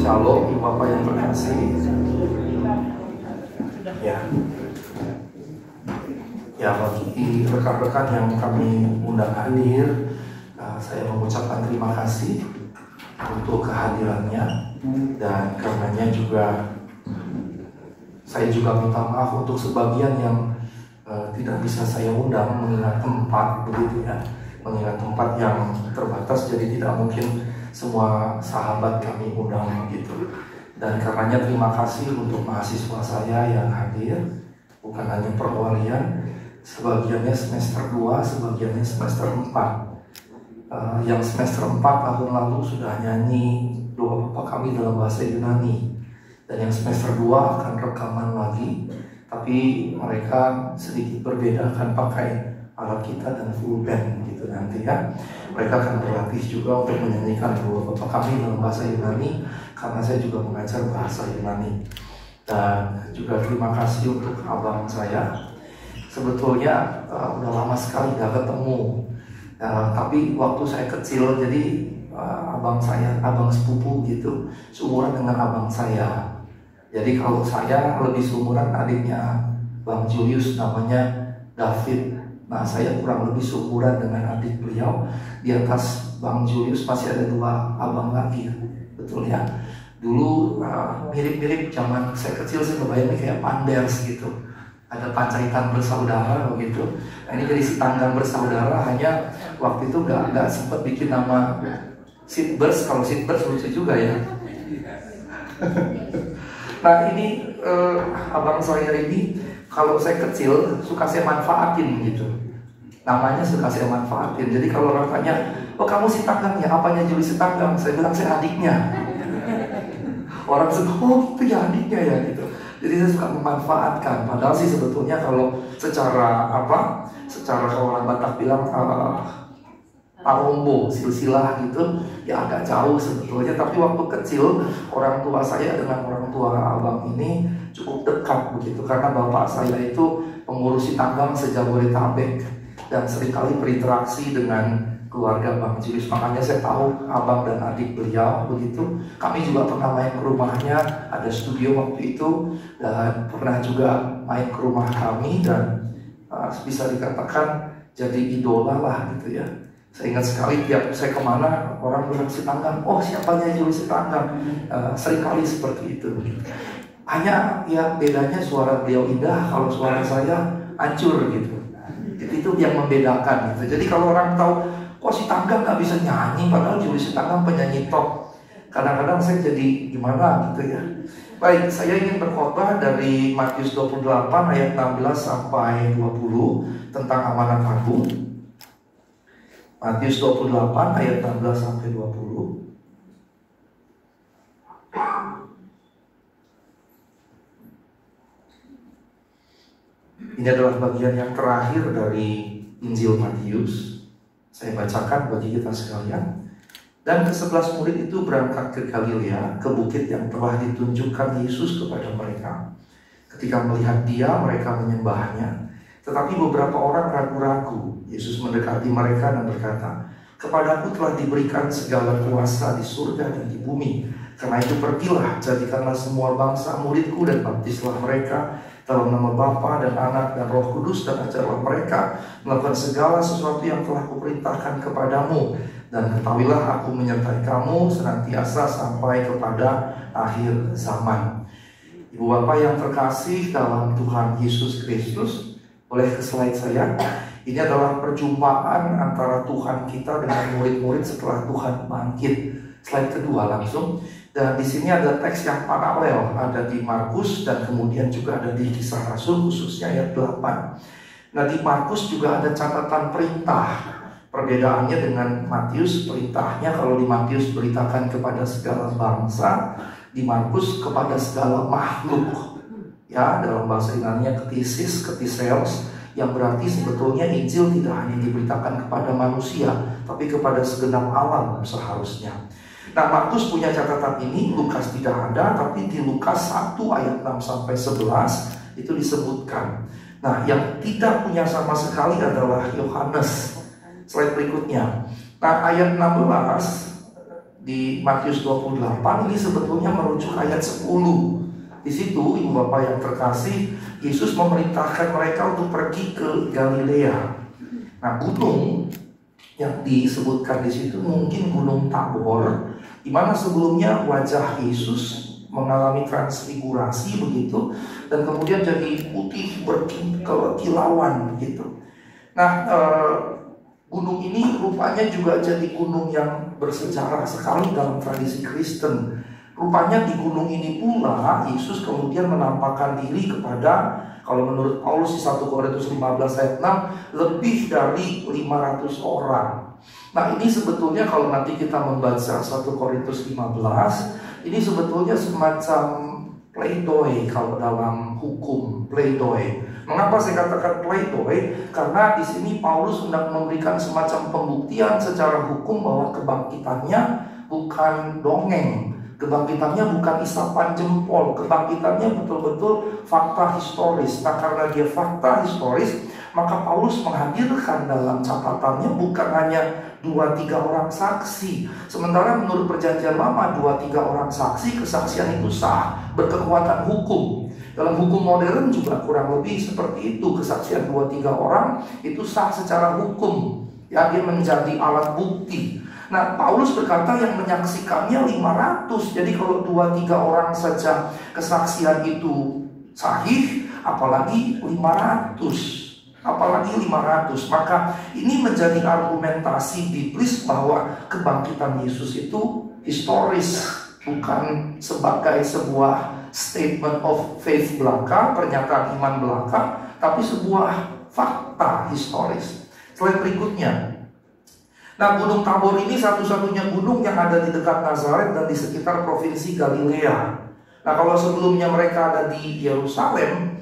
Shalom, Ibu Bapak yang terkasih. Ya, bagi rekan-rekan yang kami undang hadir, saya mengucapkan terima kasih untuk kehadirannya, dan karenanya juga saya juga minta maaf untuk sebagian yang tidak bisa saya undang mengingat tempat, begitu ya, mengingat tempat yang terbatas, jadi tidak mungkin semua sahabat kami undang begitu. Dan karenanya terima kasih untuk mahasiswa saya yang hadir, bukan hanya perwalian, sebagiannya semester 2, sebagiannya semester 4. Yang semester 4 tahun lalu sudah nyanyi doa Bapa Kami dalam bahasa Yunani, dan yang semester 2 akan rekaman lagi, tapi mereka sedikit berbeda, akan pakai alat kita dan full band gitu nanti ya. Mereka akan berlatih juga untuk menyanyikan doa Bapa Kami dalam bahasa Yunani, karena saya juga mengajar bahasa Yunani. Dan juga terima kasih untuk abang saya. Sebetulnya udah lama sekali gak ketemu, tapi waktu saya kecil, jadi abang saya, abang sepupu gitu, seumuran dengan abang saya. Jadi kalau saya lebih seumuran adiknya Bang Julius, namanya David. Nah, saya kurang lebih seumuran dengan adik beliau. Di atas Bang Julius masih ada 2 abang lagi, betul ya. Dulu mirip-mirip zaman saya kecil, saya kebayangnya kayak Panders gitu. Ada Pancaitan bersaudara begitu. Nah, ini jadi si Tanggang bersaudara, hanya waktu itu nggak sempat bikin nama Seatbirds. Kalau Seatbirds lucu juga ya. Nah, ini abang saya ini, kalau saya kecil suka saya manfaatin gitu. Namanya suka saya manfaatin. Jadi kalau orang tanya, oh kamu si Tanggang ya, apanya Julius si Tanggang? Saya bilang saya adiknya. Orang suka, oh itu ya adiknya ya gitu. Jadi saya suka memanfaatkan. Padahal sih sebetulnya kalau secara secara kalau orang Batak bilang parombo, silsilah gitu, ya agak jauh sebetulnya. Tapi waktu kecil orang tua saya dengan orang tua abang ini cukup dekat begitu, karena bapak saya itu pengurusi tambang sejabodetabek dan seringkali berinteraksi dengan keluarga Bang Julius. Makanya saya tahu abang dan adik beliau begitu. Kami juga pernah main ke rumahnya, ada studio waktu itu, dan pernah juga main ke rumah kami, dan bisa dikatakan jadi idola lah gitu ya. Saya ingat sekali tiap saya kemana orang bilang si Tanggang, oh siapanya Julius si Tanggang. Seringkali seperti itu. Hanya ya bedanya suara beliau indah, kalau suara saya hancur gitu. Jadi itu yang membedakan gitu. Jadi kalau orang tahu, kok si Tanggang gak bisa nyanyi, padahal Julius si Tanggang penyanyi top. Kadang-kadang saya jadi gimana gitu ya. Baik, saya ingin berkhotbah dari Matius 28 ayat 16 sampai 20 tentang amanat agung. Matius 28 ayat 16 sampai 20. Ini adalah bagian yang terakhir dari Injil Matius. Saya bacakan bagi kita sekalian. Dan ke-11 murid itu berangkat ke Galilea, ke bukit yang telah ditunjukkan Yesus kepada mereka. Ketika melihat Dia, mereka menyembahnya. Tetapi beberapa orang ragu-ragu. Yesus mendekati mereka dan berkata, "Kepadaku telah diberikan segala kuasa di surga dan di bumi. Karena itu pergilah, jadikanlah semua bangsa muridku dan baptislah mereka dalam nama Bapa dan Anak dan Roh Kudus, dan ajarlah mereka melakukan segala sesuatu yang telah kuperintahkan kepadamu. Dan ketahuilah aku menyertai kamu senantiasa sampai kepada akhir zaman." Ibu Bapak yang terkasih dalam Tuhan Yesus Kristus, boleh ke slide saya. Ini adalah perjumpaan antara Tuhan kita dengan murid-murid setelah Tuhan bangkit. Slide kedua langsung. Dan di sini ada teks yang paralel, ada di Markus dan kemudian juga ada di Kisah Rasul, khususnya ayat 8. Nah, di Markus juga ada catatan perintah. Perbedaannya dengan Matius, perintahnya kalau di Matius beritakan kepada segala bangsa, di Markus kepada segala makhluk. Ya, dalam bahasa Yunani ketiseos, yang berarti sebetulnya Injil tidak hanya diberitakan kepada manusia, tapi kepada segenap alam seharusnya. Nah, Markus punya catatan ini, Lukas tidak ada, tapi di Lukas 1 ayat 6 sampai 11 itu disebutkan. Nah, yang tidak punya sama sekali adalah Yohanes. Slide berikutnya. Nah, ayat 16 di Matius 28 ini sebetulnya merujuk ayat 10. Di situ ibu bapak yang terkasih, Yesus memerintahkan mereka untuk pergi ke Galilea. Nah, gunung yang disebutkan di situ mungkin Gunung Tabor, di mana sebelumnya wajah Yesus mengalami transfigurasi begitu, dan kemudian jadi putih berkilauan begitu. Nah, gunung ini rupanya juga jadi gunung yang bersejarah sekali dalam tradisi Kristen. Rupanya di gunung ini pula Yesus kemudian menampakkan diri kepada, kalau menurut Paulus di 1 Korintus 15 ayat 6, lebih dari 500 orang. Nah, ini sebetulnya kalau nanti kita membaca 1 Korintus 15, ini sebetulnya semacam pleidoy kalau dalam hukum, pleidoy. Mengapa saya katakan pleidoy? Karena di sini Paulus hendak memberikan semacam pembuktian secara hukum bahwa kebangkitannya bukan dongeng. Kebangkitannya bukan isapan jempol, kebangkitannya betul-betul fakta historis. Nah, karena dia fakta historis, maka Paulus menghadirkan dalam catatannya bukan hanya 2-3 orang saksi. Sementara menurut perjanjian lama 2-3 orang saksi, kesaksian itu sah, berkekuatan hukum. Dalam hukum modern juga kurang lebih seperti itu. Kesaksian 2-3 orang itu sah secara hukum, ya, dia menjadi alat bukti. Nah, Paulus berkata yang menyaksikannya 500. Jadi kalau 2-3 orang saja kesaksian itu sahih, apalagi 500. Apalagi 500. Maka ini menjadi argumentasi biblis bahwa kebangkitan Yesus itu historis, bukan sebagai sebuah statement of faith belaka, pernyataan iman belaka, tapi sebuah fakta historis. Slide berikutnya. Nah, Gunung Tabor ini satu-satunya gunung yang ada di dekat Nazaret dan di sekitar provinsi Galilea. Nah, kalau sebelumnya mereka ada di Yerusalem,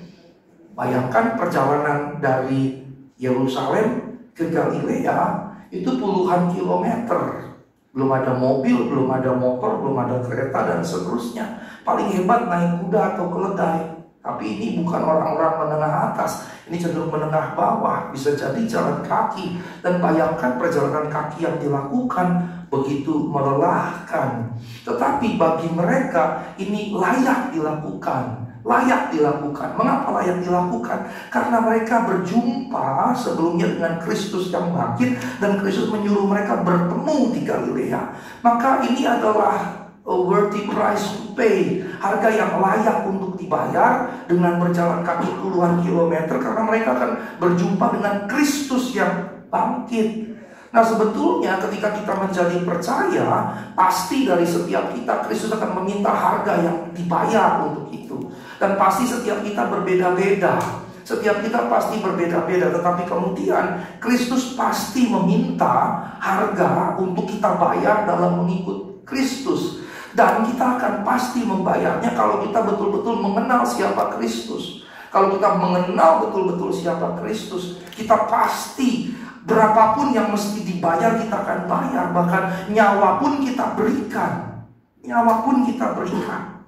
bayangkan perjalanan dari Yerusalem ke Galilea itu puluhan kilometer. Belum ada mobil, belum ada motor, belum ada kereta dan seterusnya. Paling hebat naik kuda atau keledai. Tapi ini bukan orang-orang menengah atas, ini cenderung menengah bawah, bisa jadi jalan kaki. Dan bayangkan perjalanan kaki yang dilakukan begitu melelahkan. Tetapi bagi mereka ini layak dilakukan. Layak dilakukan. Mengapa layak dilakukan? Karena mereka berjumpa sebelumnya dengan Kristus yang bangkit, dan Kristus menyuruh mereka bertemu di Galilea. Maka ini adalah a worthy price to pay, harga yang layak untuk dibayar dengan berjalan kaki puluhan kilometer, karena mereka akan berjumpa dengan Kristus yang bangkit. Nah, sebetulnya ketika kita menjadi percaya, pasti dari setiap kita Kristus akan meminta harga yang dibayar untuk itu. Dan pasti setiap kita berbeda-beda. Setiap kita pasti berbeda-beda, tetapi kemudian Kristus pasti meminta harga untuk kita bayar dalam mengikut Kristus. Dan kita akan pasti membayarnya kalau kita betul-betul mengenal siapa Kristus. Kalau kita mengenal betul-betul siapa Kristus, kita pasti berapapun yang mesti dibayar kita akan bayar. Bahkan nyawa pun kita berikan. Nyawa pun kita berikan.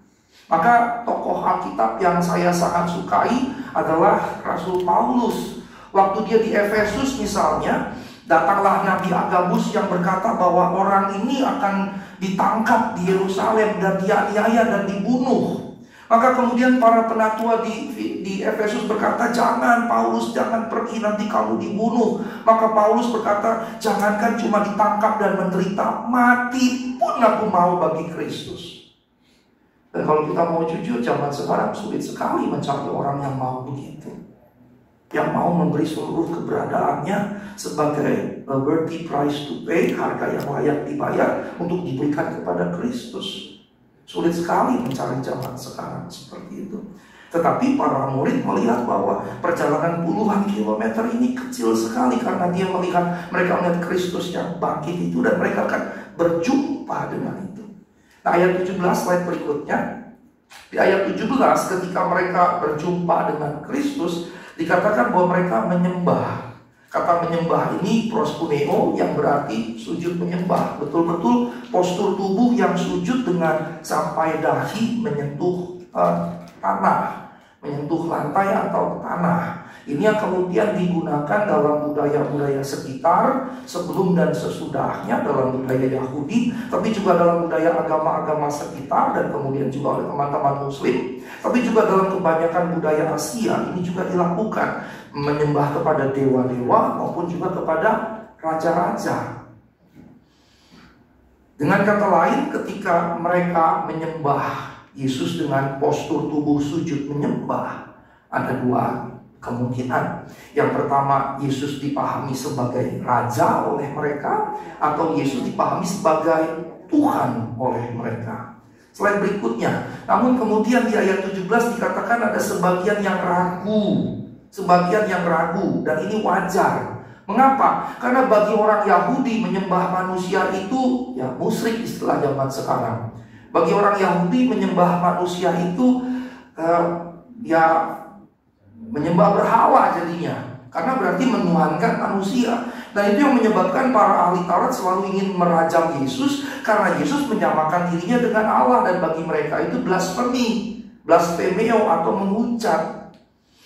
Maka tokoh Alkitab yang saya sangat sukai adalah Rasul Paulus. Waktu dia di Efesus misalnya, datanglah Nabi Agabus yang berkata bahwa orang ini akan ditangkap di Yerusalem dan dianiaya dan dibunuh. Maka kemudian para penatua di Efesus berkata, jangan Paulus, jangan pergi, nanti kamu dibunuh. Maka Paulus berkata, jangankan cuma ditangkap dan menderita, mati pun aku mau bagi Kristus. Dan kalau kita mau jujur, zaman sekarang sulit sekali mencari orang yang mau begitu, yang mau memberi seluruh keberadaannya sebagai a worthy price to pay, harga yang layak dibayar untuk diberikan kepada Kristus. Sulit sekali mencari zaman sekarang seperti itu. Tetapi para murid melihat bahwa perjalanan puluhan kilometer ini kecil sekali, karena dia mereka melihat Kristus yang bangkit itu, dan mereka akan berjumpa dengan itu. Nah, ayat 17 slide berikutnya. Di ayat 17 ketika mereka berjumpa dengan Kristus, dikatakan bahwa mereka menyembah. Kata menyembah ini proskuneo, yang berarti sujud menyembah. Betul-betul postur tubuh yang sujud dengan sampai dahi menyentuh tanah. menyentuh lantai atau tanah. Ini yang kemudian digunakan dalam budaya-budaya sekitar sebelum dan sesudahnya dalam budaya Yahudi, tapi juga dalam budaya agama-agama sekitar dan kemudian juga oleh teman-teman Muslim, tapi juga dalam kebanyakan budaya Asia ini juga dilakukan, menyembah kepada dewa-dewa maupun juga kepada raja-raja. Dengan kata lain, ketika mereka menyembah Yesus dengan postur tubuh sujud menyembah, ada dua kemungkinan. Yang pertama, Yesus dipahami sebagai raja oleh mereka, atau Yesus dipahami sebagai Tuhan oleh mereka. Slide berikutnya. Namun kemudian di ayat 17 dikatakan ada sebagian yang ragu. Sebagian yang ragu, dan ini wajar. Mengapa? Karena bagi orang Yahudi menyembah manusia itu ya musyrik, istilah zaman sekarang. Bagi orang Yahudi menyembah manusia itu ya menyembah berhala jadinya, karena berarti menuhankan manusia. Dan itu yang menyebabkan para ahli Taurat selalu ingin merajam Yesus, karena Yesus menyamakan dirinya dengan Allah, dan bagi mereka itu blasfemi, blasfemeo atau mengucat.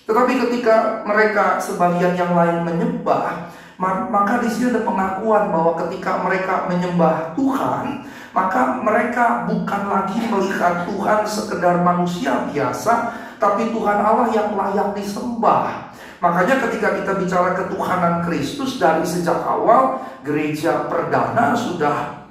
Tetapi ketika mereka sebagian yang lain menyembah, maka di sini ada pengakuan bahwa ketika mereka menyembah Tuhan, maka mereka bukan lagi melihat Tuhan sekedar manusia biasa, tapi Tuhan Allah yang layak disembah. Makanya ketika kita bicara ketuhanan Kristus, dari sejak awal gereja perdana sudah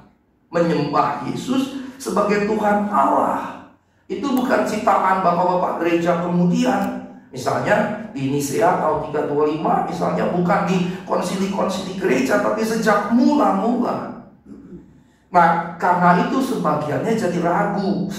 menyembah Yesus sebagai Tuhan Allah. Itu bukan ciptaan bapak-bapak gereja kemudian. Misalnya di Nisea tahun 325, misalnya bukan di konsili-konsili gereja, tapi sejak mula-mula. Nah, karena itu sebagiannya jadi ragu,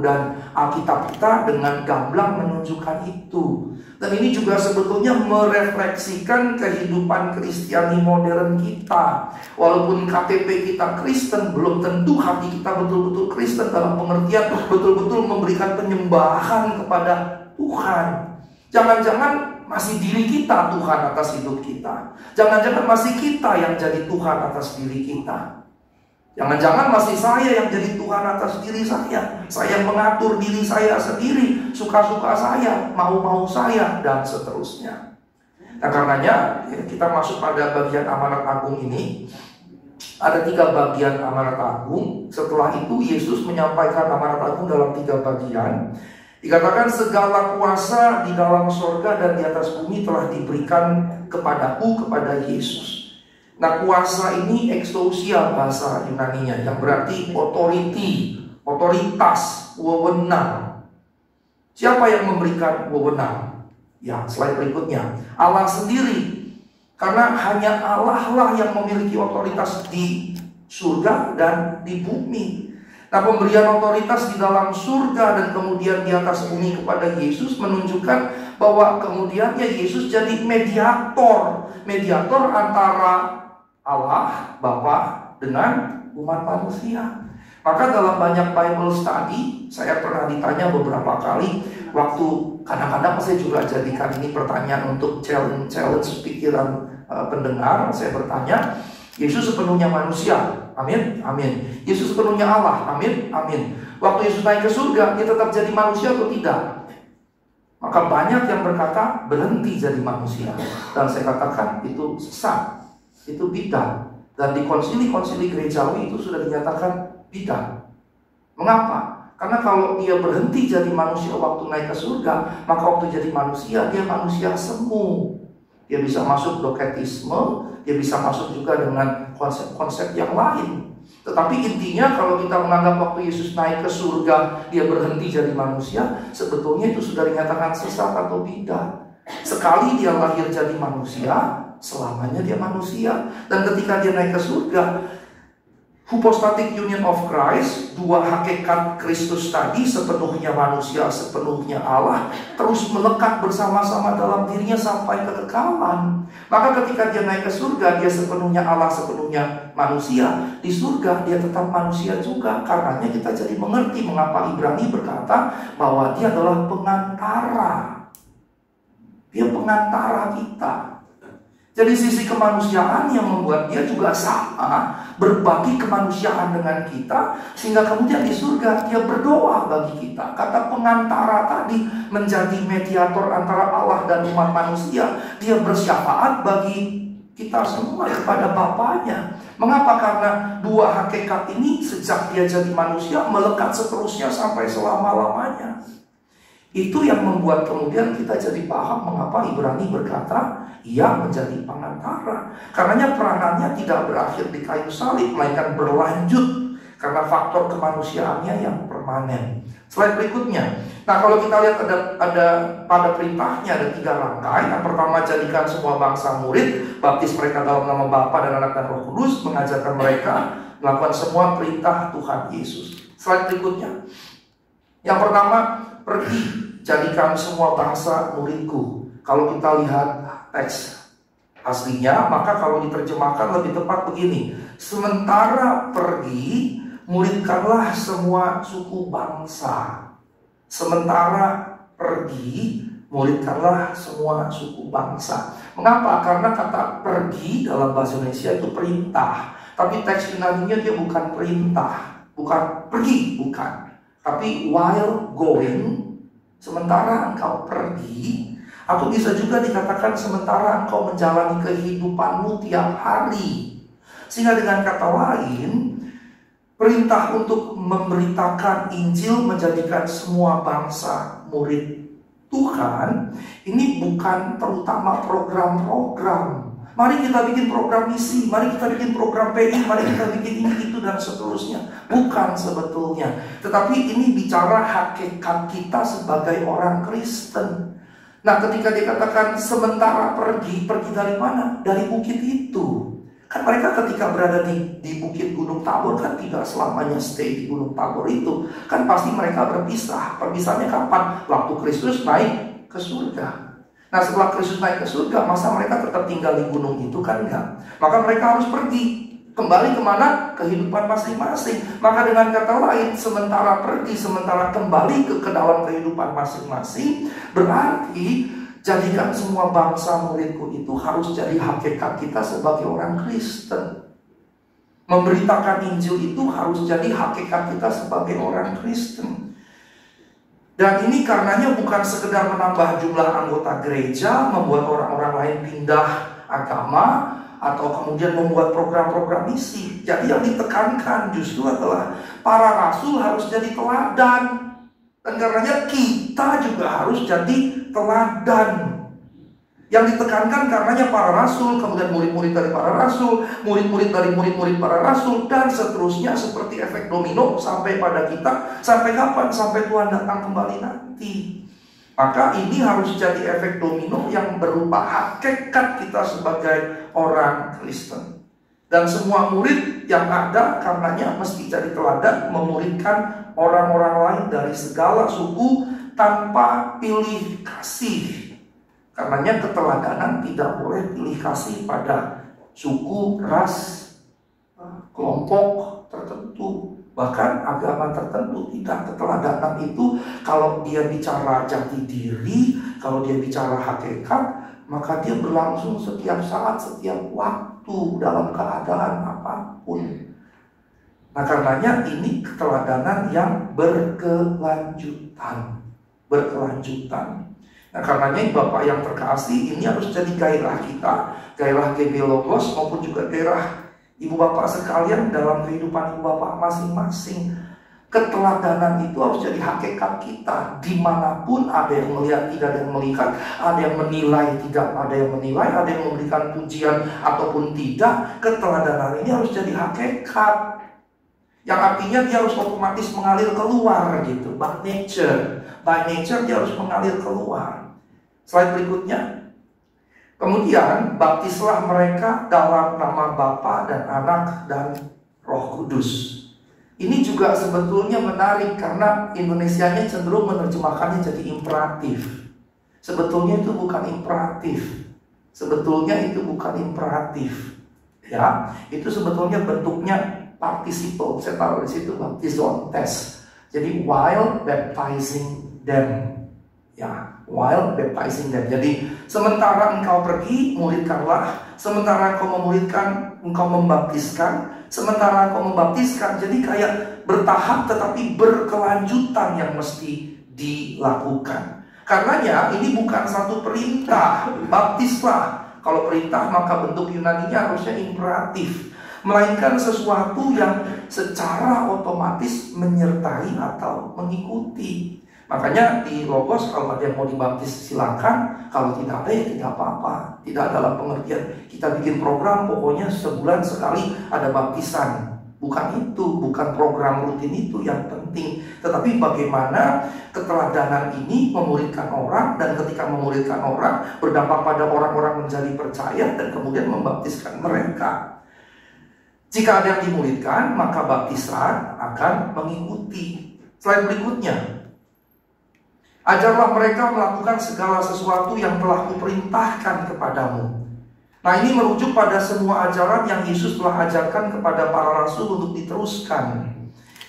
dan Alkitab kita dengan gamblang menunjukkan itu. Dan ini juga sebetulnya merefleksikan kehidupan Kristiani modern kita. Walaupun KTP kita Kristen, belum tentu hati kita betul-betul Kristen dalam pengertian betul-betul memberikan penyembahan kepada Tuhan. Jangan-jangan masih diri kita Tuhan atas hidup kita. Jangan-jangan masih kita yang jadi Tuhan atas diri kita. Jangan-jangan masih saya yang jadi Tuhan atas diri saya. Saya mengatur diri saya sendiri, suka-suka saya, mau-mau saya, dan seterusnya. Nah, karenanya kita masuk pada bagian amanat agung ini. Ada 3 bagian amanat agung. Setelah itu Yesus menyampaikan amanat agung dalam 3 bagian. Dikatakan segala kuasa di dalam sorga dan di atas bumi telah diberikan kepadaku, kepada Yesus. Nah, kuasa ini exousia bahasa Yunaninya, yang berarti authority, otoritas, wewenang. Siapa yang memberikan wewenang? Ya, slide berikutnya. Allah sendiri. Karena hanya Allah lah yang memiliki otoritas di surga dan di bumi. Nah, pemberian otoritas di dalam surga dan kemudian di atas bumi kepada Yesus menunjukkan bahwa kemudiannya Yesus jadi mediator antara Allah Bapa dengan umat manusia. Maka dalam banyak Bible study, saya pernah ditanya beberapa kali, waktu kadang-kadang saya juga jadikan ini pertanyaan untuk challenge pikiran pendengar. Saya bertanya, Yesus sepenuhnya manusia, amin, amin. Yesus sepenuhnya Allah, amin, amin. Waktu Yesus naik ke surga, dia tetap jadi manusia atau tidak? Maka banyak yang berkata berhenti jadi manusia. Dan saya katakan itu sesat, itu bidah. Dan di konsili-konsili gerejawi itu sudah dinyatakan bidah. Mengapa? Karena kalau dia berhenti jadi manusia waktu naik ke surga, maka waktu jadi manusia, dia manusia semu. Dia bisa masuk doketisme, dia bisa masuk juga dengan konsep-konsep yang lain. Tetapi intinya kalau kita menganggap waktu Yesus naik ke surga dia berhenti jadi manusia, sebetulnya itu sudah dinyatakan sesat atau bidah. Sekali dia lahir jadi manusia, selamanya dia manusia. Dan ketika dia naik ke surga, hypostatic union of Christ, 2 hakikat Kristus tadi, sepenuhnya manusia, sepenuhnya Allah, terus melekat bersama-sama dalam dirinya sampai kekekalan. Maka ketika dia naik ke surga, dia sepenuhnya Allah, sepenuhnya manusia. Di surga dia tetap manusia juga. Karenanya kita jadi mengerti mengapa Ibrani berkata bahwa dia adalah pengantara. Dia pengantara kita. Jadi sisi kemanusiaan yang membuat dia juga sama, berbagi kemanusiaan dengan kita, sehingga kemudian di surga dia berdoa bagi kita. Kata pengantara tadi menjadi mediator antara Allah dan umat manusia. Dia bersyafaat bagi kita semua kepada Bapaknya. Mengapa? Karena dua hakikat ini sejak dia jadi manusia melekat seterusnya sampai selama-lamanya. Itu yang membuat kemudian kita jadi paham mengapa Ibrani berkata ia menjadi pengantara. Karenanya peranannya tidak berakhir di kayu salib, melainkan berlanjut karena faktor kemanusiaannya yang permanen. Slide berikutnya. Nah, kalau kita lihat ada pada perintahnya ada 3 rangkai. Yang pertama, jadikan semua bangsa murid, baptis mereka dalam nama Bapa dan Anak dan Roh Kudus, mengajarkan mereka melakukan semua perintah Tuhan Yesus. Slide berikutnya. Yang pertama, pergi, jadikan semua bangsa muridku. Kalau kita lihat teks aslinya, maka kalau diterjemahkan lebih tepat begini. Sementara pergi, muridkanlah semua suku bangsa. Sementara pergi, muridkanlah semua suku bangsa. Mengapa? Karena kata pergi dalam bahasa Indonesia itu perintah. Tapi teks Yunaninya dia bukan perintah, bukan pergi, bukan. Tapi while going, sementara engkau pergi, atau bisa juga dikatakan sementara engkau menjalani kehidupanmu tiap hari. Sehingga dengan kata lain, perintah untuk memberitakan Injil, menjadikan semua bangsa murid Tuhan, ini bukan terutama program-program. Mari kita bikin program misi, mari kita bikin program PI, mari kita bikin ini, itu, dan seterusnya. Bukan sebetulnya. Tetapi ini bicara hakikat kita sebagai orang Kristen. Nah, ketika dikatakan sementara pergi dari mana? Dari bukit itu. Kan mereka ketika berada di bukit Gunung Tabor kan tidak selamanya stay di Gunung Tabor itu. Kan pasti mereka berpisah. Perpisahnya kapan? Waktu Kristus naik ke surga. Nah, setelah Kristus naik ke surga, masa mereka tetap tinggal di gunung itu? Kan enggak. Maka mereka harus pergi. Kembali kemana? Kehidupan masing-masing. Maka dengan kata lain, sementara pergi, sementara kembali ke dalam kehidupan masing-masing, berarti jadikan semua bangsa muridku itu harus jadi hakikat kita sebagai orang Kristen. Memberitakan Injil itu harus jadi hakikat kita sebagai orang Kristen. Dan ini karenanya bukan sekedar menambah jumlah anggota gereja, membuat orang-orang lain pindah agama, atau kemudian membuat program-program misi. Jadi yang ditekankan justru adalah para rasul harus jadi teladan. Dan karenanya kita juga harus jadi teladan. Yang ditekankan karenanya para rasul, kemudian murid-murid dari para rasul, murid-murid dari murid-murid para rasul, dan seterusnya seperti efek domino sampai pada kita. Sampai kapan? Sampai Tuhan datang kembali nanti. Maka ini harus jadi efek domino yang berupa hakikat kita sebagai orang Kristen. Dan semua murid yang ada karenanya mesti jadi teladan, memuridkan orang-orang lain dari segala suku tanpa pilih kasih. Karenanya keteladanan tidak boleh pilih kasih pada suku, ras, kelompok tertentu, bahkan agama tertentu. Tidak. Keteladanan itu kalau dia bicara jati diri, kalau dia bicara hakikat, maka dia berlangsung setiap saat, setiap waktu, dalam keadaan apapun. Nah, karenanya ini keteladanan yang berkelanjutan. Nah, karenanya Bapak yang terkasih, ini harus jadi gairah kita, gairah GB Logos maupun juga gairah Ibu Bapak sekalian dalam kehidupan Ibu Bapak masing-masing. Keteladanan itu harus jadi hakikat kita. Dimanapun ada yang melihat, tidak ada yang melihat, ada yang menilai, tidak ada yang menilai, ada yang memberikan pujian ataupun tidak, keteladanan ini harus jadi hakikat. Yang artinya dia harus otomatis mengalir keluar gitu. By nature dia harus mengalir keluar. Slide berikutnya. Kemudian baptislah mereka dalam nama Bapa dan Anak dan Roh Kudus. Ini juga sebetulnya menarik karena Indonesianya cenderung menerjemahkannya jadi imperatif. Sebetulnya itu bukan imperatif. Ya, itu sebetulnya bentuknya participle. Saya taruh di situ, baptizon tes. Jadi while baptizing them. Ya, while baptizing them. Jadi sementara engkau pergi, muridkanlah sementara engkau memuridkan, engkau membaptiskan, sementara engkau membaptiskan. Jadi kayak bertahap tetapi berkelanjutan yang mesti dilakukan. Karenanya ini bukan satu perintah, baptislah. Kalau perintah maka bentuk Yunaninya harusnya imperatif, melainkan sesuatu yang secara otomatis menyertai atau mengikuti. Makanya di Logos kalau ada yang mau dibaptis silakan, kalau tidak ada ya tidak apa-apa. Tidak dalam pengertian kita bikin program pokoknya sebulan sekali ada baptisan. Bukan itu, bukan program rutin itu yang penting. Tetapi bagaimana keteladanan ini memuridkan orang, dan ketika memuridkan orang berdampak pada orang-orang menjadi percaya dan kemudian membaptiskan mereka. Jika ada yang dimuridkan, maka baptisan akan mengikuti. Slide berikutnya. Ajarlah mereka melakukan segala sesuatu yang telah kuperintahkan kepadamu. Nah, ini merujuk pada semua ajaran yang Yesus telah ajarkan kepada para rasul untuk diteruskan.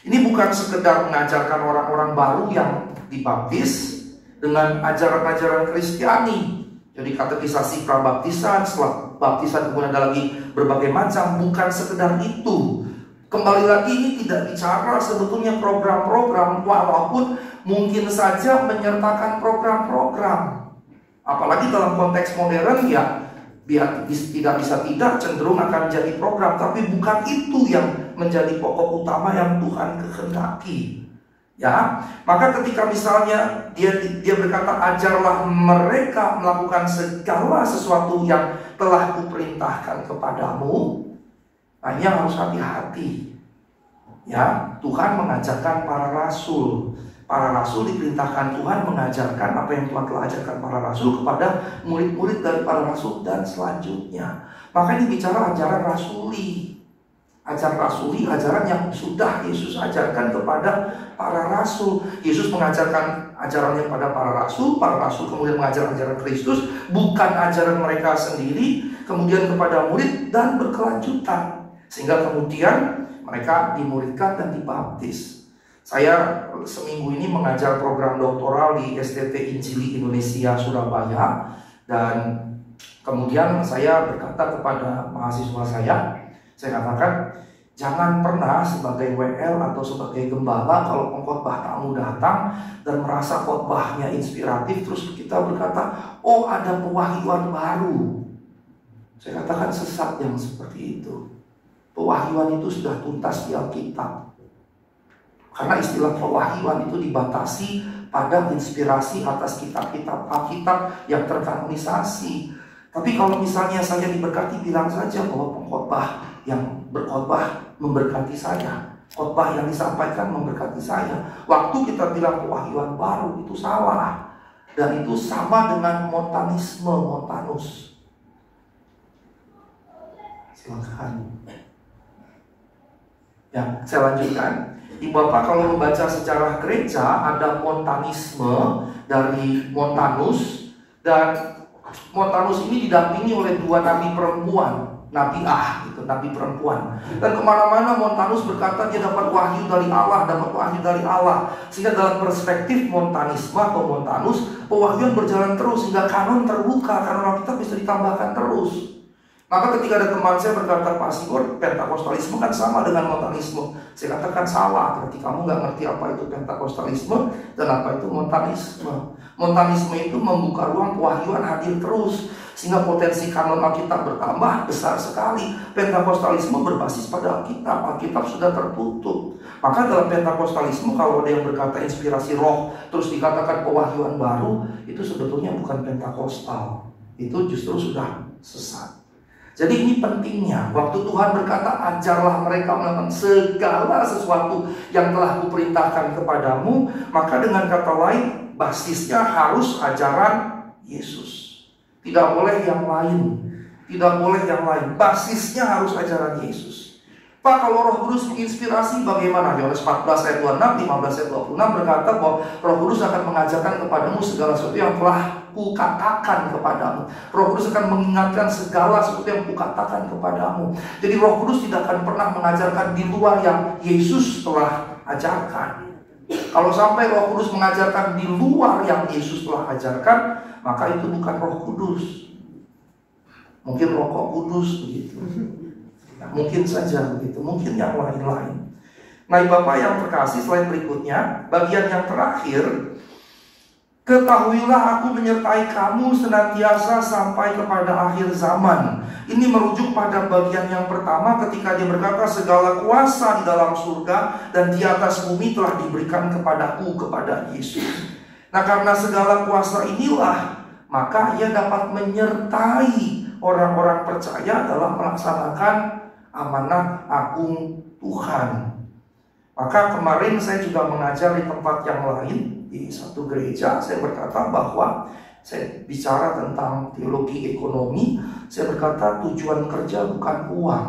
Ini bukan sekedar mengajarkan orang-orang baru yang dibaptis dengan ajaran-ajaran Kristiani. Jadi katekisasi prabaptisan, setelah baptisan kemudian ada lagi berbagai macam. Bukan sekedar itu. Kembali lagi ini tidak bicara sebetulnya program-program, walaupun mungkin saja menyertakan program-program. Apalagi dalam konteks modern ya, biar tidak bisa tidak cenderung akan jadi program. Tapi bukan itu yang menjadi pokok utama yang Tuhan kehendaki. Ya, maka ketika misalnya dia berkata ajarlah mereka melakukan segala sesuatu yang telah kuperintahkan kepadamu, nah yang harus hati-hati. Ya, Tuhan mengajarkan para rasul. Para rasul diperintahkan Tuhan mengajarkan apa yang Tuhan telah ajarkan para rasul kepada murid-murid dari para rasul dan selanjutnya. Maka ini bicara ajaran rasuli. Ajaran rasuli, ajaran yang sudah Yesus ajarkan kepada para rasul. Yesus mengajarkan ajarannya kepada para rasul kemudian mengajarkan ajaran Kristus, bukan ajaran mereka sendiri, kemudian kepada murid dan berkelanjutan. Sehingga kemudian mereka dimuridkan dan dibaptis. Saya seminggu ini mengajar program doktoral di STT Injili Indonesia Surabaya, dan kemudian saya berkata kepada mahasiswa saya katakan, jangan pernah sebagai WL atau sebagai gembala kalau pengkhotbah tamu datang dan merasa khotbahnya inspiratif terus kita berkata, oh ada pewahyuan baru. Saya katakan sesat yang seperti itu. Pewahyuan itu sudah tuntas di Alkitab. Karena istilah pewahyuan itu dibatasi pada inspirasi atas kitab-kitab Alkitab yang terkanonisasi. Tapi kalau misalnya saya diberkati, bilang saja bahwa pengkhotbah yang berkhotbah memberkati saya, khotbah yang disampaikan memberkati saya. Waktu kita bilang pewahyuan baru itu salah, dan itu sama dengan montanisme, montanus. Silakan. Ya, saya lanjutkan. Ibu Bapak kalau membaca sejarah gereja ada montanisme dari Montanus, dan Montanus ini didampingi oleh dua nabi perempuan, nabi nabi perempuan. Dan kemana-mana Montanus berkata dia dapat wahyu dari Allah, Sehingga dalam perspektif montanisme atau Montanus, pewahyuan berjalan terus sehingga kanon terbuka, karena Alkitab bisa ditambahkan terus. Maka ketika ada teman saya berkata, Pak Sigor, Pentakostalisme kan sama dengan montanisme. Saya katakan salah, berarti kamu nggak ngerti apa itu Pentakostalisme dan apa itu montanisme. Montanisme itu membuka ruang pewahyuan hadir terus, sehingga potensi kanon Alkitab bertambah besar sekali. Pentakostalisme berbasis pada Alkitab, Alkitab sudah tertutup. Maka dalam Pentakostalisme kalau ada yang berkata inspirasi roh terus dikatakan pewahyuan baru, itu sebetulnya bukan Pentakostal, itu justru sudah sesat. Jadi ini pentingnya, waktu Tuhan berkata ajarlah mereka melakukan segala sesuatu yang telah kuperintahkan kepadamu, maka dengan kata lain basisnya harus ajaran Yesus. Tidak boleh yang lain, basisnya harus ajaran Yesus. Pak, kalau Roh Kudus menginspirasi bagaimana? Yohanes 14 ayat 26, 15 ayat 26 berkata bahwa Roh Kudus akan mengajarkan kepadamu segala sesuatu yang telah kukatakan kepadamu. Roh Kudus akan mengingatkan segala sesuatu yang kukatakan kepadamu. Jadi Roh Kudus tidak akan pernah mengajarkan di luar yang Yesus telah ajarkan. Kalau sampai Roh Kudus mengajarkan di luar yang Yesus telah ajarkan, maka itu bukan Roh Kudus. Mungkin Rokok Kudus begitu. Nah, mungkin saja begitu, mungkin yang lain-lain. Nah, Bapak yang terkasih, slide berikutnya, bagian yang terakhir, ketahuilah aku menyertai kamu senantiasa sampai kepada akhir zaman. Ini merujuk pada bagian yang pertama ketika dia berkata segala kuasa di dalam surga dan di atas bumi telah diberikan kepadaku, kepada Yesus. Nah, karena segala kuasa inilah, maka ia dapat menyertai orang-orang percaya dalam melaksanakan amanat agung Tuhan. Maka kemarin saya juga mengajar di tempat yang lain, di satu gereja. Saya berkata bahwa saya bicara tentang teologi ekonomi. Saya berkata tujuan kerja bukan uang.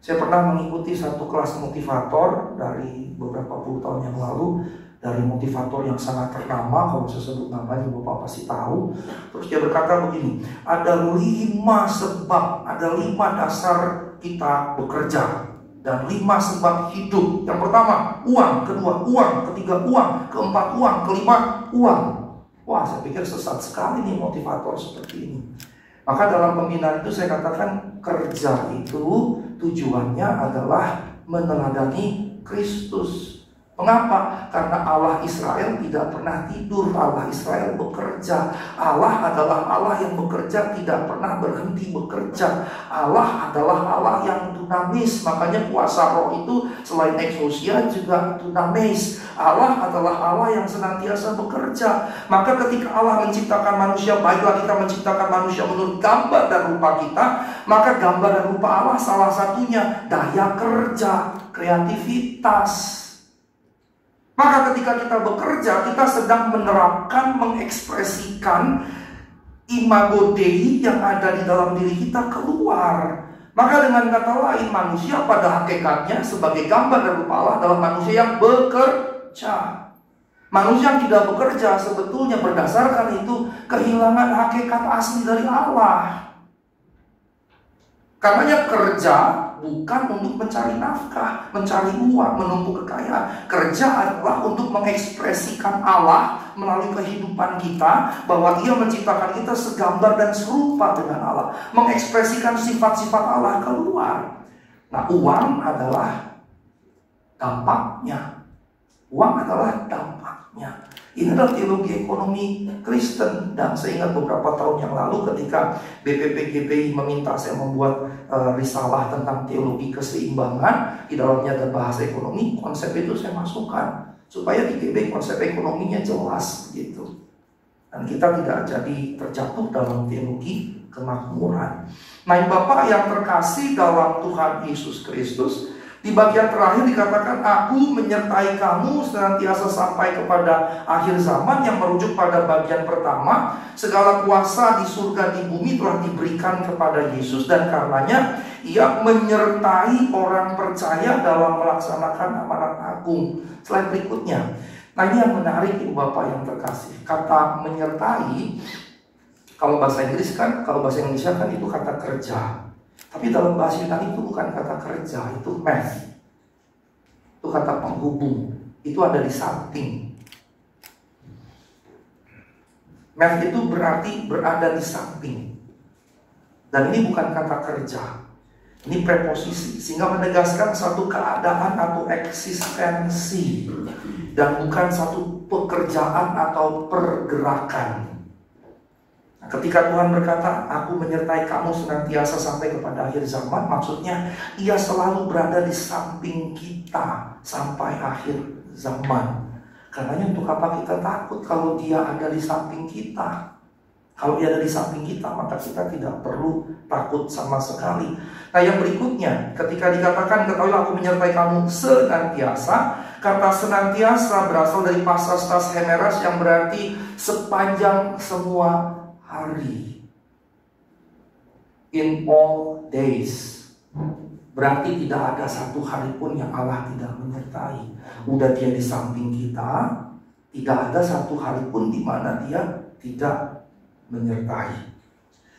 Saya pernah mengikuti satu kelas motivator dari beberapa puluh tahun yang lalu, dari motivator yang sangat ternama. Kalau saya sebut namanya Bapak pasti tahu. Terus dia berkata begini, ada 5 sebab, ada 5 dasar kita bekerja, dan 5 sebab hidup. Yang pertama uang, kedua uang, ketiga uang, keempat uang, kelima uang. Wah, saya pikir sesat sekali nih motivator seperti ini. Maka dalam pembinaan itu saya katakan kerja itu tujuannya adalah meneladani Kristus. Mengapa? Karena Allah Israel tidak pernah tidur. Allah Israel bekerja. Allah adalah Allah yang bekerja, tidak pernah berhenti bekerja. Allah adalah Allah yang dunamis. Makanya kuasa roh itu selain exousia juga dunamis. Allah adalah Allah yang senantiasa bekerja. Maka ketika Allah menciptakan manusia, baiklah kita menciptakan manusia menurut gambar dan rupa kita, maka gambar dan rupa Allah salah satunya daya kerja, kreativitas. Maka ketika kita bekerja, kita sedang menerapkan, mengekspresikan imago Dei yang ada di dalam diri kita keluar. Maka dengan kata lain, manusia pada hakikatnya sebagai gambar dan rupa Allah adalah manusia yang bekerja. Manusia yang tidak bekerja sebetulnya berdasarkan itu kehilangan hakikat asli dari Allah. Karenanya kerja bukan untuk mencari nafkah, mencari uang, menumpuk kekayaan. Kerja adalah untuk mengekspresikan Allah melalui kehidupan kita, bahwa Ia menciptakan kita segambar dan serupa dengan Allah, mengekspresikan sifat-sifat Allah keluar. Nah, uang adalah dampaknya. Uang adalah dampaknya. Ini adalah teologi ekonomi Kristen. Dan saya ingat beberapa tahun yang lalu ketika BPP-GPI meminta saya membuat risalah tentang teologi keseimbangan, di dalamnya ada bahasa ekonomi, konsep itu saya masukkan supaya di GB konsep ekonominya jelas gitu. Dan kita tidak jadi terjatuh dalam teologi kemakmuran. Nah, Bapak yang terkasih dalam Tuhan Yesus Kristus, di bagian terakhir dikatakan aku menyertai kamu senantiasa sampai kepada akhir zaman, yang merujuk pada bagian pertama, segala kuasa di surga di bumi telah diberikan kepada Yesus, dan karenanya Ia menyertai orang percaya dalam melaksanakan amanat agung. Slide berikutnya. Nah, ini yang menarik Ibu Bapak yang terkasih. Kata menyertai, kalau bahasa Inggris kan, kalau bahasa Indonesia kan itu kata kerja. Tapi dalam bahasa Yunani itu bukan kata kerja, itu math. Itu kata penghubung. Itu ada di samping. Math itu berarti berada di samping. Dan ini bukan kata kerja. Ini preposisi, sehingga menegaskan satu keadaan atau eksistensi, dan bukan satu pekerjaan atau pergerakan. Ketika Tuhan berkata, aku menyertai kamu senantiasa sampai kepada akhir zaman, maksudnya Ia selalu berada di samping kita sampai akhir zaman. Karenanya untuk apa kita takut kalau Dia ada di samping kita? Kalau Dia ada di samping kita, maka kita tidak perlu takut sama sekali. Nah, yang berikutnya, ketika dikatakan ketahuilah aku menyertai kamu senantiasa, kata senantiasa berasal dari pasas hemeras yang berarti sepanjang semua hari. In all days. Berarti tidak ada satu hari pun yang Allah tidak menyertai. Udah Dia di samping kita, tidak ada satu hari pun di mana Dia tidak menyertai.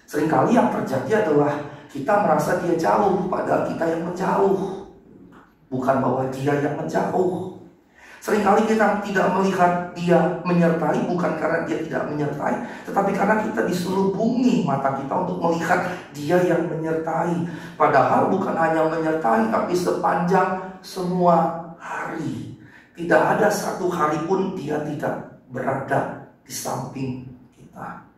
Seringkali yang terjadi adalah kita merasa Dia jauh, padahal kita yang menjauh. Bukan bahwa Dia yang menjauh. Seringkali kita tidak melihat Dia menyertai, bukan karena Dia tidak menyertai, tetapi karena kita diselubungi mata kita untuk melihat Dia yang menyertai. Padahal bukan hanya menyertai, tapi sepanjang semua hari. Tidak ada satu hari pun Dia tidak berada di samping kita.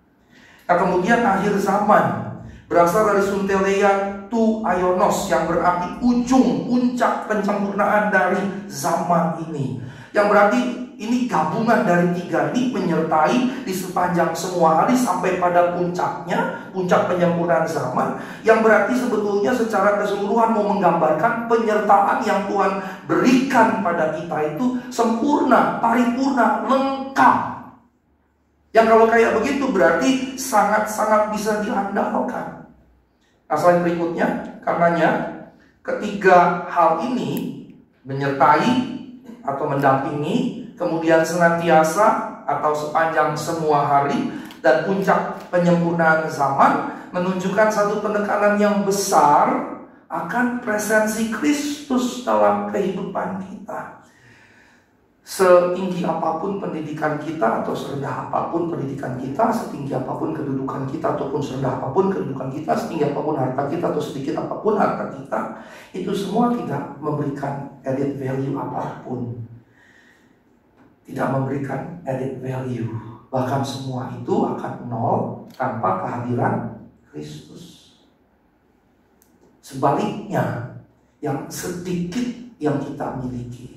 Nah, kemudian akhir zaman berasal dari Sunteleia tu Aionos, yang berarti ujung, puncak penyempurnaan dari zaman ini. Yang berarti ini gabungan dari tiga ini, menyertai di sepanjang semua hari sampai pada puncaknya, puncak penyempurnaan zaman. Yang berarti sebetulnya secara keseluruhan mau menggambarkan penyertaan yang Tuhan berikan pada kita itu sempurna, paripurna, lengkap. Yang kalau kayak begitu berarti sangat-sangat bisa diandalkan. Nah, slide berikutnya, karenanya ketiga hal ini, menyertai atau mendampingi, kemudian senantiasa atau sepanjang semua hari, dan puncak penyempurnaan zaman, menunjukkan satu penekanan yang besar akan presensi Kristus dalam kehidupan kita. Setinggi apapun pendidikan kita atau serendah apapun pendidikan kita, setinggi apapun kedudukan kita ataupun serendah apapun kedudukan kita, setinggi apapun harta kita atau sedikit apapun harta kita, itu semua tidak memberikan added value apapun. Tidak memberikan added value. Bahkan semua itu akan nol tanpa kehadiran Kristus. Sebaliknya, yang sedikit yang kita miliki,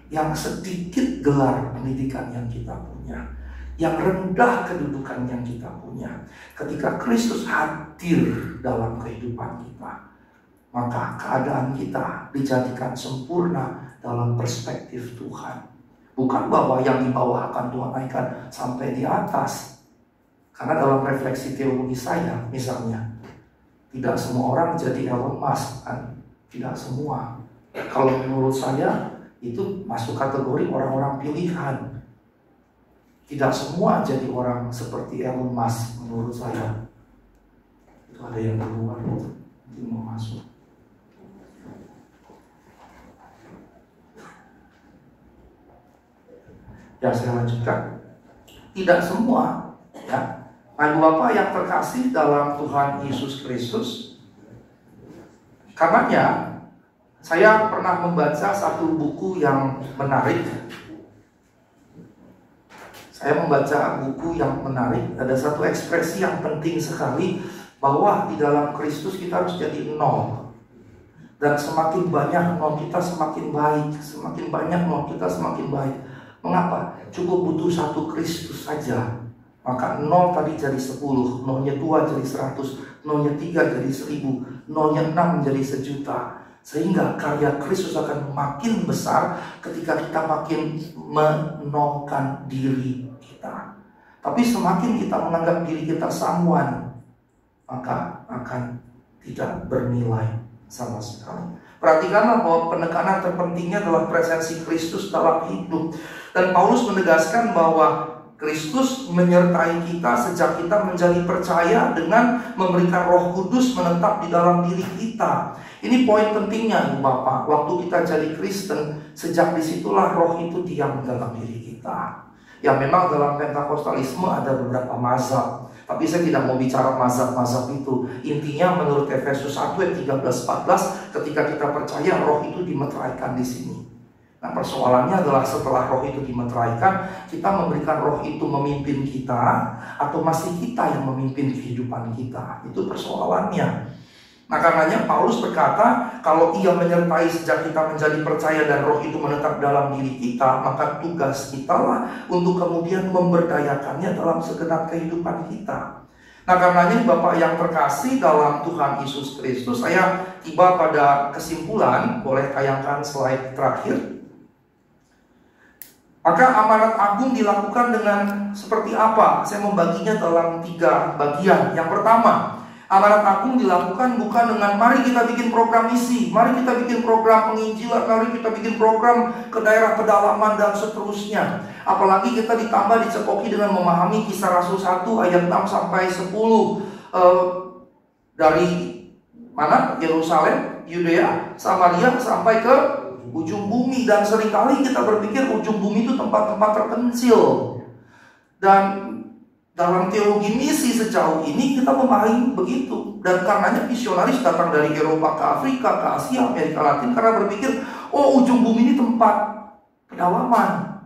yang sedikit gelar pendidikan yang kita punya, yang rendah kedudukan yang kita punya, ketika Kristus hadir dalam kehidupan kita, maka keadaan kita dijadikan sempurna dalam perspektif Tuhan. Bukan bahwa yang di bawah akan Tuhan naikkan sampai di atas. Karena dalam refleksi teologi saya, misalnya, tidak semua orang jadi Elon Musk, kan? Tidak semua. Kalau menurut saya, itu masuk kategori orang-orang pilihan. Tidak semua jadi orang seperti Elon Musk menurut saya. Itu ada yang keluar, mungkin mau masuk. Ya, saya lanjutkan. Tidak semua, ya. Ibu Bapak yang terkasih dalam Tuhan Yesus Kristus, karenanya saya pernah membaca satu buku yang menarik. Saya membaca buku yang menarik. Ada satu ekspresi yang penting sekali, bahwa di dalam Kristus kita harus jadi nol. Dan semakin banyak nol kita semakin baik. Semakin banyak nol kita semakin baik. Mengapa? Cukup butuh satu Kristus saja, maka nol tadi jadi 10, nolnya 2 jadi 100, nolnya 3 jadi 1000, nolnya 6 jadi 1.000.000. Sehingga karya Kristus akan makin besar ketika kita makin menolkan diri kita. Tapi semakin kita menganggap diri kita someone, maka akan tidak bernilai sama sekali. Perhatikanlah bahwa penekanan terpentingnya adalah presensi Kristus dalam hidup. Dan Paulus menegaskan bahwa Kristus menyertai kita sejak kita menjadi percaya dengan memberikan Roh Kudus menetap di dalam diri kita. Ini poin pentingnya, Bapak. Waktu kita jadi Kristen, sejak disitulah Roh itu diam dalam diri kita. Ya, memang dalam Pentakostalisme ada beberapa mazhab, tapi saya tidak mau bicara mazhab-mazhab itu. Intinya menurut Efesus 1 ayat 13-14, ketika kita percaya, Roh itu dimeteraikan di sini. Nah, persoalannya adalah setelah Roh itu dimeteraikan, kita memberikan Roh itu memimpin kita, atau masih kita yang memimpin kehidupan kita. Itu persoalannya. Nah, karenanya Paulus berkata, kalau Ia menyertai sejak kita menjadi percaya dan Roh itu menetap dalam diri kita, maka tugas kita lah untuk kemudian memberdayakannya dalam segenap kehidupan kita. Nah, karenanya Bapak yang terkasih dalam Tuhan Yesus Kristus, saya tiba pada kesimpulan. Boleh tayangkan slide terakhir. Maka amanat agung dilakukan dengan seperti apa? Saya membaginya dalam 3 bagian. Yang pertama, amanat agung dilakukan bukan dengan mari kita bikin program misi, mari kita bikin program penginjilan, mari kita bikin program ke daerah pedalaman dan seterusnya. Apalagi kita ditambah dicekoki dengan memahami Kisah Rasul 1 ayat 6 sampai 10, dari mana? Yerusalem, Yudea, Samaria sampai ke ujung bumi. Dan seringkali kita berpikir ujung bumi itu tempat-tempat terpencil. Dan dalam teologi misi sejauh ini kita memahami begitu. Dan karenanya misionaris datang dari Eropa ke Afrika, ke Asia, Amerika Latin, karena berpikir, oh ujung bumi ini tempat pedalaman.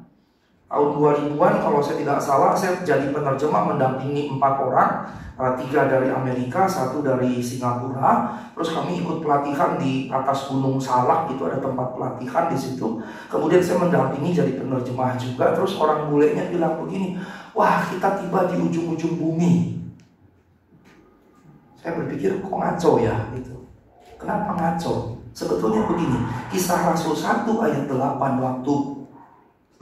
Tahun 2000-an kalau saya tidak salah, saya jadi penerjemah mendampingi 4 orang, 3 dari Amerika, 1 dari Singapura. Terus kami ikut pelatihan di atas Gunung Salak, itu ada tempat pelatihan di situ. Kemudian saya mendampingi jadi penerjemah juga. Terus orang bulenya bilang begini, wah kita tiba di ujung-ujung bumi. Saya berpikir kok ngaco ya gitu. Kenapa ngaco? Sebetulnya begini, Kisah Rasul 1 ayat 8 waktu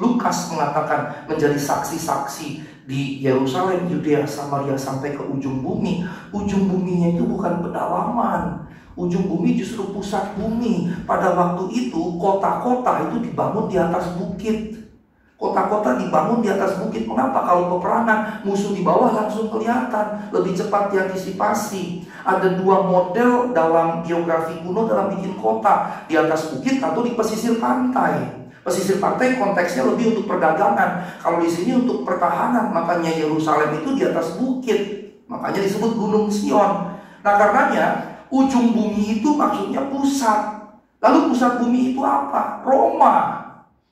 Lukas mengatakan menjadi saksi-saksi di Yerusalem, Yudea, Samaria sampai ke ujung bumi. Ujung buminya itu bukan pedalaman. Ujung bumi justru pusat bumi. Pada waktu itu kota-kota itu dibangun di atas bukit. Kota-kota dibangun di atas bukit. Mengapa? Kalau peperangan musuh di bawah langsung kelihatan, lebih cepat diantisipasi. Ada 2 model dalam geografi kuno dalam bikin kota, di atas bukit atau di pesisir pantai. Pesisir pantai konteksnya lebih untuk perdagangan. Kalau di sini untuk pertahanan, makanya Yerusalem itu di atas bukit. Makanya disebut Gunung Sion. Nah karenanya ujung bumi itu maksudnya pusat. Lalu pusat bumi itu apa? Roma.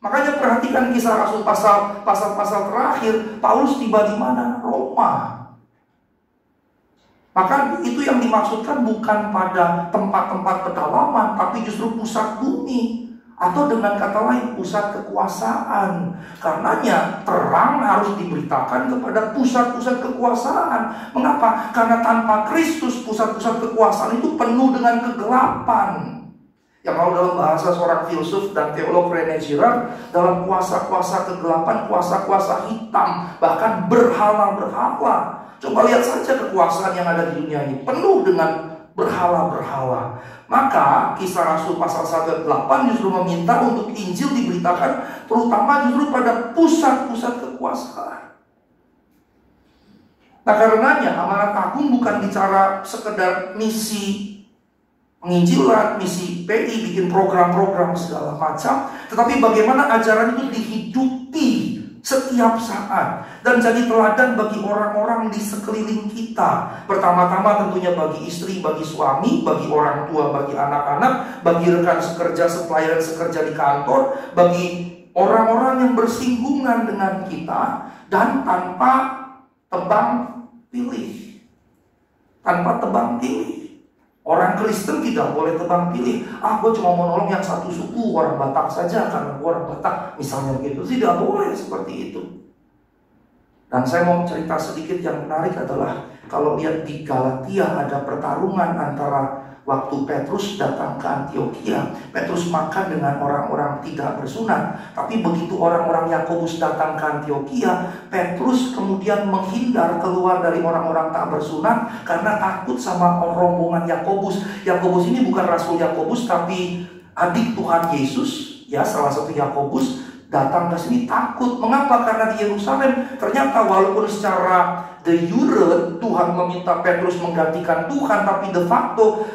Makanya perhatikan Kisah Rasul pasal-pasal terakhir. Paulus tiba di mana? Roma. Maka itu yang dimaksudkan bukan pada tempat-tempat pedalaman, tapi justru pusat bumi. Atau dengan kata lain, pusat kekuasaan. Karenanya terang harus diberitakan kepada pusat-pusat kekuasaan. Mengapa? Karena tanpa Kristus pusat-pusat kekuasaan itu penuh dengan kegelapan. Yang kalau dalam bahasa seorang filsuf dan teolog René Girard, dalam kuasa-kuasa kegelapan, kuasa-kuasa hitam, bahkan berhala-berhala. Coba lihat saja kekuasaan yang ada di dunia ini, penuh dengan berhala-berhala. Maka Kisah Rasul pasal 1 ayat 8 justru meminta untuk Injil diberitakan terutama justru pada pusat-pusat kekuasaan. Nah karenanya amanat agung bukan bicara sekedar misi penginjilan, misi PI, bikin program-program segala macam, tetapi bagaimana ajaran itu dihidupi setiap saat dan jadi teladan bagi orang-orang di sekeliling kita. Pertama-tama tentunya bagi istri, bagi suami, bagi orang tua, bagi anak-anak, bagi rekan sekerja, pelayan sekerja di kantor, bagi orang-orang yang bersinggungan dengan kita, dan tanpa tebang pilih. Tanpa tebang pilih. Orang Kristen tidak boleh tebang pilih. Gue cuma mau nolong yang satu suku, orang Batak saja karena gue orang Batak, misalnya begitu. Tidak boleh seperti itu. Dan saya mau cerita sedikit yang menarik adalah kalau lihat di Galatia ada pertarungan antara waktu Petrus datang ke Antiokhia. Petrus makan dengan orang-orang tidak bersunat. Tapi begitu orang-orang Yakobus datang ke Antiokhia, Petrus kemudian menghindar keluar dari orang-orang tak bersunat karena takut sama rombongan Yakobus. Yakobus ini bukan Rasul Yakobus tapi adik Tuhan Yesus, ya salah satu Yakobus datang ke sini takut. Mengapa? Karena di Yerusalem ternyata walaupun secara de jure Tuhan meminta Petrus menggantikan Tuhan, tapi de facto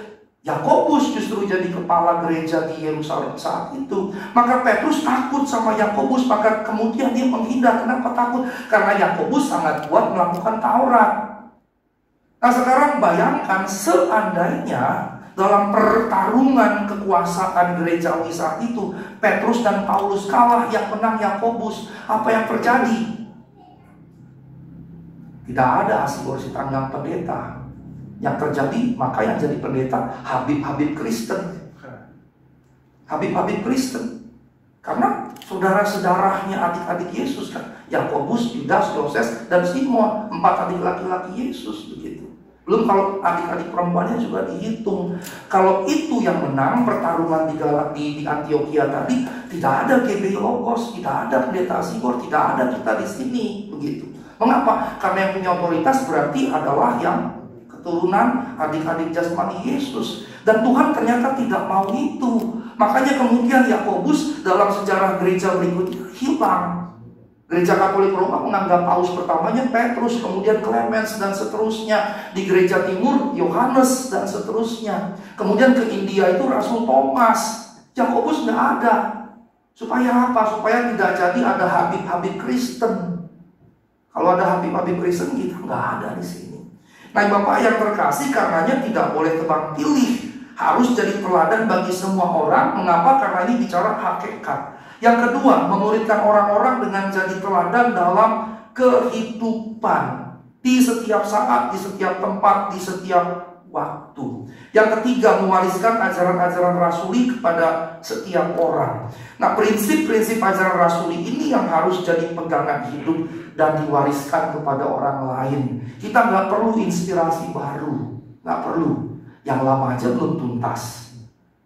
Yakobus justru jadi kepala gereja di Yerusalem saat itu. Maka Petrus takut sama Yakobus, maka kemudian dia menghindar. Kenapa takut? Karena Yakobus sangat kuat melakukan Taurat. Nah sekarang bayangkan seandainya dalam pertarungan kekuasaan gerejawi saat itu Petrus dan Paulus kalah, yang menang Yakobus, apa yang terjadi? Tidak ada Asibor Sitanggang pendeta. Yang terjadi, maka yang jadi pendeta Habib-Habib Kristen. Habib-Habib Kristen. Karena saudara-saudaranya adik-adik Yesus kan, Yakobus, Yudas, Yoses, dan Simon, 4 adik laki-laki Yesus begitu. Belum kalau adik-adik perempuannya juga dihitung. Kalau itu yang menang pertarungan di Antiokhia tadi, tidak ada GBI Logos, tidak ada pendeta Asibor, tidak ada kita di sini begitu. Mengapa? Karena yang punya otoritas berarti adalah yang keturunan adik-adik jasmani Yesus. Dan Tuhan ternyata tidak mau itu. Makanya kemudian Yakobus dalam sejarah gereja berikutnya hilang. Gereja Katolik Roma menganggap paus pertamanya Petrus, kemudian Clemens, dan seterusnya. Di gereja timur Yohanes, dan seterusnya. Kemudian ke India itu Rasul Thomas. Yakobus nggak ada. Supaya apa? Supaya tidak jadi ada Habib-Habib Kristen. Kalau ada Habib-Habib Kristen, kita nggak ada di sini. Nah, Bapak yang terkasih, karenanya tidak boleh tebang pilih. Harus jadi teladan bagi semua orang. Mengapa? Karena ini bicara hakikat. Yang kedua, memuridkan orang-orang dengan jadi teladan dalam kehidupan. Di setiap saat, di setiap tempat, di setiap waktu. Yang ketiga, mewariskan ajaran-ajaran rasuli kepada setiap orang. Nah, prinsip-prinsip ajaran rasuli ini yang harus jadi pegangan hidup dan diwariskan kepada orang lain. Kita nggak perlu inspirasi baru, nggak perlu. Yang lama aja belum tuntas.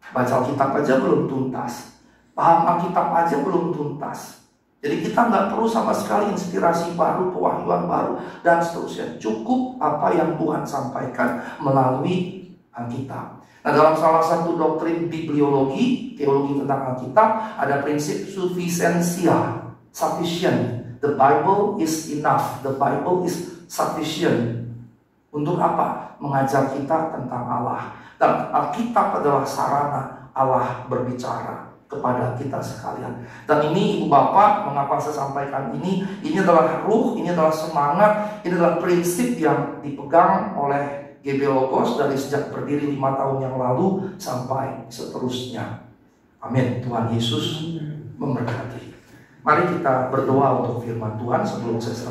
Baca Alkitab aja belum tuntas. Paham Alkitab aja belum tuntas. Jadi kita nggak perlu sama sekali inspirasi baru, pewahyuan baru, dan seterusnya. Cukup apa yang Tuhan sampaikan melalui Alkitab. Nah, dalam salah satu doktrin bibliologi, teologi tentang Alkitab, ada prinsip sufisiensia, sufficient. The Bible is enough. The Bible is sufficient. Untuk apa? Mengajar kita tentang Allah. Dan Alkitab adalah sarana Allah berbicara kepada kita sekalian. Dan ini Ibu Bapak, mengapa saya sampaikan ini adalah ruh, ini adalah semangat, ini adalah prinsip yang dipegang oleh GB Logos dari sejak berdiri 5 tahun yang lalu sampai seterusnya. Amin. Tuhan Yesus memberkati. Mari kita berdoa untuk firman Tuhan sebelum saya serahkan.